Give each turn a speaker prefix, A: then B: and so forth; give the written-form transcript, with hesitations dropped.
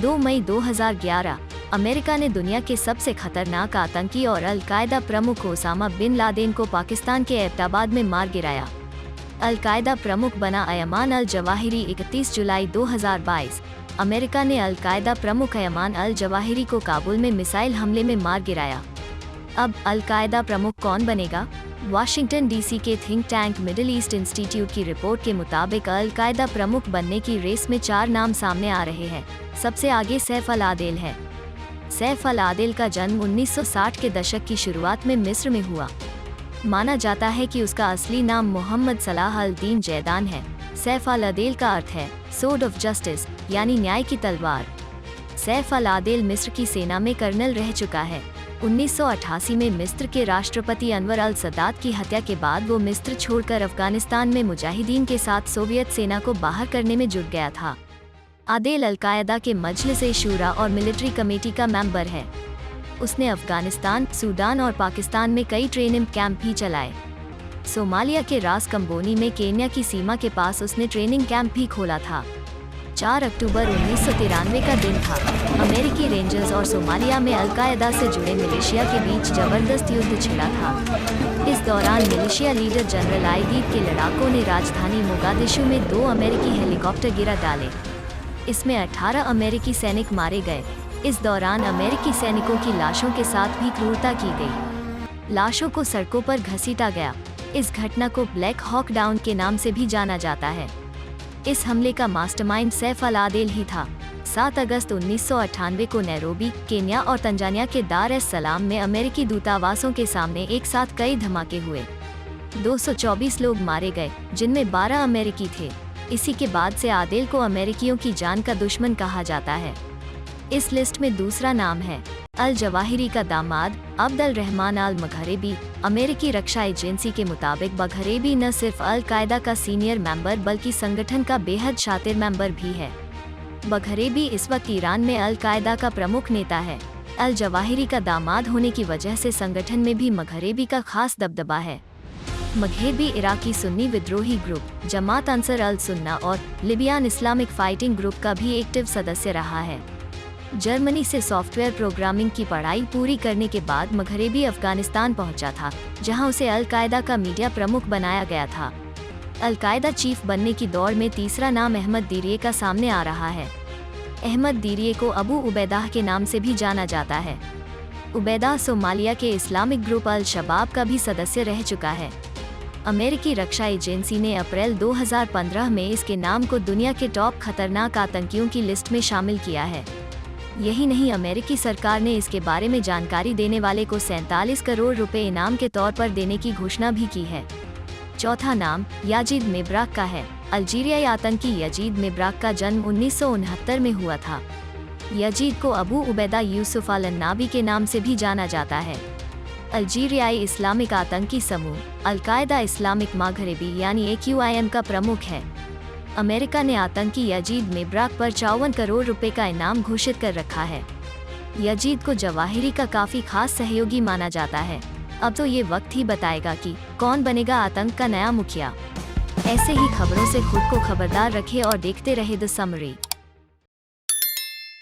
A: 2 मई 2011 America ने दुनिया के सबसे खतरनाक आतंकी और अल-कायदा प्रमुख ओसामा बिन लादेन को पाकिस्तान के एबटाबाद में मार गिराया। अल-कायदा प्रमुख बना अयमान अल-जवाहिरी 31 जुलाई 2022। अमेरिका ने अल-कायदा प्रमुख अयमान अल-जवाहिरी को काबुल में मिसाइल हमले में मार गिराया। अब अल-कायदा प्रमुख कौन बनेगा? वाशिंगटन डीसी के think tank middle east institute की रिपोर्ट के मुताबिक अल-कायदा प्रमुख बनने की रेस में 4 नाम सामने आ रहे हैं। सबसे आगे सैफ अल-आदिल है। सैफ अल-आदिल का जन्म 1960 के दशक की शुरुआत में मिस्र में हुआ। माना जाता है कि उसका असली नाम मोहम्मद सलाह अल-दीन जैदान है। सैफ अल-आदिल का अर्थ है सोर्ड ऑफ जस्टिस, यानी न्याय की तलवार। सैफ अल-आदिल मिस्र की सेना में कर्नल रह चुका है। 1988 में मिस्र के राष्ट्रपति अनवर अल-सदात की हत्या के बाद वो मिस्र छोड़कर अफगानिस्तान में मुजाहिदीन के साथ सोवियत सेना को बाहर करने में जुट गया था। आदिल अल-कायदा के मजलिस-ए-शूरा और मिलिट्री कमेटी का मेंबर है। उसने अफगानिस्तान, सूडान और पाकिस्तान में कई ट्रेनिंग कैंप भी चलाए। सोमालिया के रास कंबोनी में केन्या की सीमा के पास उसने ट्रेनिंग कैंप भी खोला था। 4 अक्टूबर 1993 का दिन था। अमेरिकी रेंजर्स और सोमालिया में अल-कायदा से जुड़े मिलिशिया के बीच जबरदस्त युद्ध छिड़ा था। इस दौरान मिलिशिया लीडर जनरल आइदीद के लड़ाकों ने राजधानी मोगादिशु में 2 अमेरिकी हेलीकॉप्टर गिरा डाले। इसमें 18 अमेरिकी सैनिक मारे गए। इस दौरान अमेरिकी सैनिकों की लाशों के साथ भी क्रूरता की गई। लाशों को सड़कों पर घसीटा गया। इस घटना को ब्लैक हॉक डाउन के नाम से भी जाना जाता है। इस हमले का मास्टरमाइंड सैफ अल-आदिल ही था। 7 अगस्त 1998 को नैरोबी, केन्या और तंजानिया के दार एस सलाम में अमेरिकी दूतावासों के सामने एक साथ कई धमाके हुए। 224 लोग मारे गए, जिनमें 12 अमेरिकी थे। इसी के बाद से आदिल को अमेरिकियों की जान का दुश्मन कहा जाता है। इस लिस्ट में दूसरा नाम है अल-जवाहिरी का दामाद अब्दुल रहमान अल-मघरेबी। अमेरिकी रक्षा एजेंसी के मुताबिक मघरेबी न सिर्फ अल-कायदा का सीनियर मेंबर बल्कि संगठन का बेहद शातिर मेंबर भी है। मघरेबी इस वक्त ईरान में अल-कायदा का प्रमुख नेता है। अल-जवाहिरी का दामाद होने की वजह से संगठन में भी मघरेबी का खास दबदबा है। मघरेबी इराकी सुन्नी विद्रोही ग्रुप जमात अंसर अल-सुन्ना और लिबियान इस्लामिक फाइटिंग ग्रुप का भी एक्टिव सदस्य रहा है। जर्मनी से सॉफ्टवेयर प्रोग्रामिंग की पढ़ाई पूरी करने के बाद मघरेबी अफगानिस्तान पहुंचा था, जहां उसे अल-कायदा का मीडिया प्रमुख बनाया गया था। अल-कायदा चीफ बनने की दौड़ में तीसरा नाम अहमद दीरिए का सामने आ रहा है। अहमद दीरिए को अबू उबैदाह के नाम से भी जाना जाता है। उबैदाह सोमालिया के इस्लामिक ग्रुप अल-शबाब का भी सदस्य रह चुका है। अमेरिकी रक्षा एजेंसी ने अप्रैल 2015 में इसके नाम को दुनिया के टॉप खतरनाक आतंकियों की लिस्ट में शामिल किया है। यही नहीं, अमेरिकी सरकार ने इसके बारे में जानकारी देने वाले को 47 करोड़ रुपए इनाम के तौर पर देने की घोषणा भी की है। चौथा नाम याजीद मिब्राक का है। अल्जीरियाई आतंकी यजीद मिब्राक का जन्म 1969 में हुआ था। यजीद को अबू उबैदा यूसुफ अल-नाबी के नाम से भी जाना जाता है। अल्जीरियाई इस्लामिक आतंकी समूह अल-कायदा इस्लामिक मघरेबी यानी AQIM का प्रमुख है। अमेरिका ने आतंकी यजीद मिब्राक पर 54 करोड़ रुपए का इनाम घोषित कर रखा है। यजीद को जवाहिरी का काफी खास सहयोगी माना जाता है। अब तो ये वक्त ही बताएगा कि कौन बनेगा आतंक का नया मुखिया। ऐसे ही खबरों से खुद को खबरदार रखें और देखते रहे द समरी।